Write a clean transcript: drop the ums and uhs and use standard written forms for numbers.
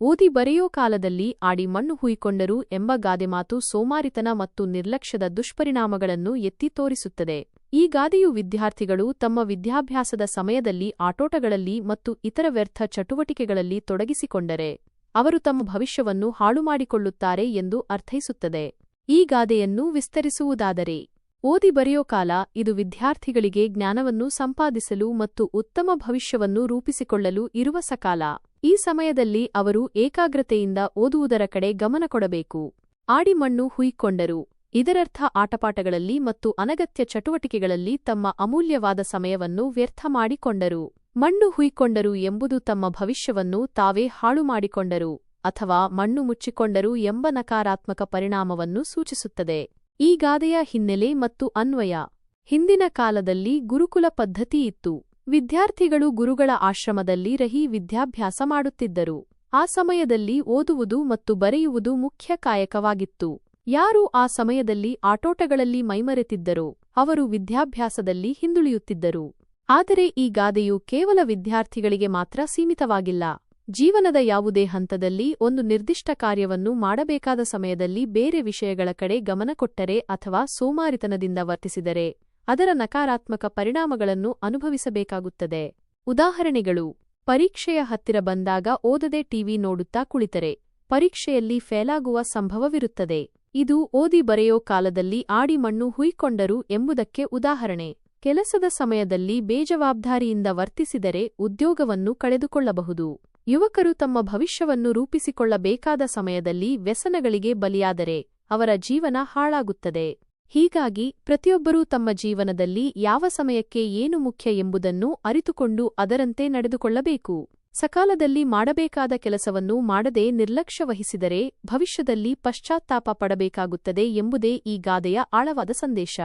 ಓದಿ ಬರೆಯೋ ಕಾಲದಲ್ಲಿ ಆಡಿ ಮಣ್ಣು ಹುಯ್ಕೊಂಡರು ಎಂಬ ಗಾದೆಮಾತು ಸೋಮಾರಿತನ ಮತ್ತು ನಿರ್ಲಕ್ಷ್ಯದ ದುಷ್ಪರಿಣಾಮಗಳನ್ನು ಎತ್ತಿ ತೋರಿಸುತ್ತದೆ. ಈ ಗಾದೆಯು ವಿದ್ಯಾರ್ಥಿಗಳು ತಮ್ಮ ವಿದ್ಯಾಭ್ಯಾಸದ ಸಮಯದಲ್ಲಿ ಆಟೋಟಗಳಲ್ಲಿ ಮತ್ತು ಇತರ ವ್ಯರ್ಥ ಚಟುವಟಿಕೆಗಳಲ್ಲಿ ತೊಡಗಿಸಿಕೊಂಡರೆ ಅವರು ತಮ್ಮ ಭವಿಷ್ಯವನ್ನು ಹಾಳುಮಾಡಿಕೊಳ್ಳುತ್ತಾರೆ ಎಂದು ಅರ್ಥೈಸುತ್ತದೆ. ಈ ಗಾದೆಯನ್ನು ವಿಸ್ತರಿಸುವುದಾದರೆ, ಓದಿ ಬರೆಯೋ ಕಾಲ ಇದು ವಿದ್ಯಾರ್ಥಿಗಳಿಗೆ ಜ್ಞಾನವನ್ನು ಸಂಪಾದಿಸಲು ಮತ್ತು ಉತ್ತಮ ಭವಿಷ್ಯವನ್ನು ರೂಪಿಸಿಕೊಳ್ಳಲು ಇರುವ ಸಕಾಲ. ಈ ಸಮಯದಲ್ಲಿ ಅವರು ಏಕಾಗ್ರತೆಯಿಂದ ಓದುವುದರ ಕಡೆ ಗಮನ ಕೊಡಬೇಕು. ಆಡಿ ಮಣ್ಣು ಹುಯ್ಕೊಂಡರು ಇದರರ್ಥ ಆಟಪಾಠಗಳಲ್ಲಿ ಮತ್ತು ಅನಗತ್ಯ ಚಟುವಟಿಕೆಗಳಲ್ಲಿ ತಮ್ಮ ಅಮೂಲ್ಯವಾದ ಸಮಯವನ್ನು ವ್ಯರ್ಥ ಮಾಡಿಕೊಂಡರು. ಮಣ್ಣು ಹುಯ್ಕೊಂಡರು ಎಂಬುದು ತಮ್ಮ ಭವಿಷ್ಯವನ್ನು ತಾವೇ ಹಾಳುಮಾಡಿಕೊಂಡರು ಅಥವಾ ಮಣ್ಣು ಮುಚ್ಚಿಕೊಂಡರು ಎಂಬ ನಕಾರಾತ್ಮಕ ಪರಿಣಾಮವನ್ನು ಸೂಚಿಸುತ್ತದೆ. ಈ ಗಾದೆಯ ಹಿನ್ನೆಲೆ ಮತ್ತು ಅನ್ವಯ. ಹಿಂದಿನ ಕಾಲದಲ್ಲಿ ಗುರುಕುಲ ಪದ್ಧತಿ ಇತ್ತು. ವಿದ್ಯಾರ್ಥಿಗಳು ಗುರುಗಳ ಆಶ್ರಮದಲ್ಲಿ ರಹಿ ವಿದ್ಯಾಭ್ಯಾಸ ಮಾಡುತ್ತಿದ್ದರು. ಆ ಸಮಯದಲ್ಲಿ ಓದುವುದು ಮತ್ತು ಬರೆಯುವುದು ಮುಖ್ಯ ಕಾಯಕವಾಗಿತ್ತು. ಯಾರು ಆ ಸಮಯದಲ್ಲಿ ಆಟೋಟಗಳಲ್ಲಿ ಮೈಮರೆತಿದ್ದರೋ ಅವರು ವಿದ್ಯಾಭ್ಯಾಸದಲ್ಲಿ ಹಿಂದುಳಿಯುತ್ತಿದ್ದರು. ಆದರೆ ಈ ಗಾದೆಯು ಕೇವಲ ವಿದ್ಯಾರ್ಥಿಗಳಿಗೆ ಮಾತ್ರ ಸೀಮಿತವಾಗಿಲ್ಲ. ಜೀವನದ ಯಾವುದೇ ಹಂತದಲ್ಲಿ ಒಂದು ನಿರ್ದಿಷ್ಟ ಕಾರ್ಯವನ್ನು ಮಾಡಬೇಕಾದ ಸಮಯದಲ್ಲಿ ಬೇರೆ ವಿಷಯಗಳ ಕಡೆ ಗಮನ ಕೊಟ್ಟರೆ ಅಥವಾ ಸೋಮಾರಿತನದಿಂದ ವರ್ತಿಸಿದರೆ ಅದರ ನಕಾರಾತ್ಮಕ ಪರಿಣಾಮಗಳನ್ನು ಅನುಭವಿಸಬೇಕಾಗುತ್ತದೆ. ಉದಾಹರಣೆಗಳು: ಪರೀಕ್ಷೆಯ ಹತ್ತಿರ ಬಂದಾಗ ಓದದೆ ಟಿವಿ ನೋಡುತ್ತಾ ಕುಳಿತರೆ ಪರೀಕ್ಷೆಯಲ್ಲಿ ಫೇಲಾಗುವ ಸಂಭವವಿರುತ್ತದೆ. ಇದು ಓದಿ ಬರೆಯೋ ಕಾಲದಲ್ಲಿ ಆಡಿ ಮಣ್ಣು ಹುಯ್ಕೊಂಡರು ಎಂಬುದಕ್ಕೆ ಉದಾಹರಣೆ. ಕೆಲಸದ ಸಮಯದಲ್ಲಿ ಬೇಜವಾಬ್ದಾರಿಯಿಂದ ವರ್ತಿಸಿದರೆ ಉದ್ಯೋಗವನ್ನು ಕಳೆದುಕೊಳ್ಳಬಹುದು. ಯುವಕರು ತಮ್ಮ ಭವಿಷ್ಯವನ್ನು ರೂಪಿಸಿಕೊಳ್ಳಬೇಕಾದ ಸಮಯದಲ್ಲಿ ವ್ಯಸನಗಳಿಗೆ ಬಲಿಯಾದರೆ ಅವರ ಜೀವನ ಹಾಳಾಗುತ್ತದೆ. ಹೀಗಾಗಿ ಪ್ರತಿಯೊಬ್ಬರೂ ತಮ್ಮ ಜೀವನದಲ್ಲಿ ಯಾವ ಸಮಯಕ್ಕೆ ಏನು ಮುಖ್ಯ ಎಂಬುದನ್ನು ಅರಿತುಕೊಂಡು ಅದರಂತೆ ನಡೆದುಕೊಳ್ಳಬೇಕು. ಸಕಾಲದಲ್ಲಿ ಮಾಡಬೇಕಾದ ಕೆಲಸವನ್ನು ಮಾಡದೆ ನಿರ್ಲಕ್ಷ್ಯ ವಹಿಸಿದರೆ ಭವಿಷ್ಯದಲ್ಲಿ ಪಶ್ಚಾತ್ತಾಪ ಪಡಬೇಕಾಗುತ್ತದೆ ಎಂಬುದೇ ಈ ಗಾದೆಯ ಆಳವಾದ ಸಂದೇಶ.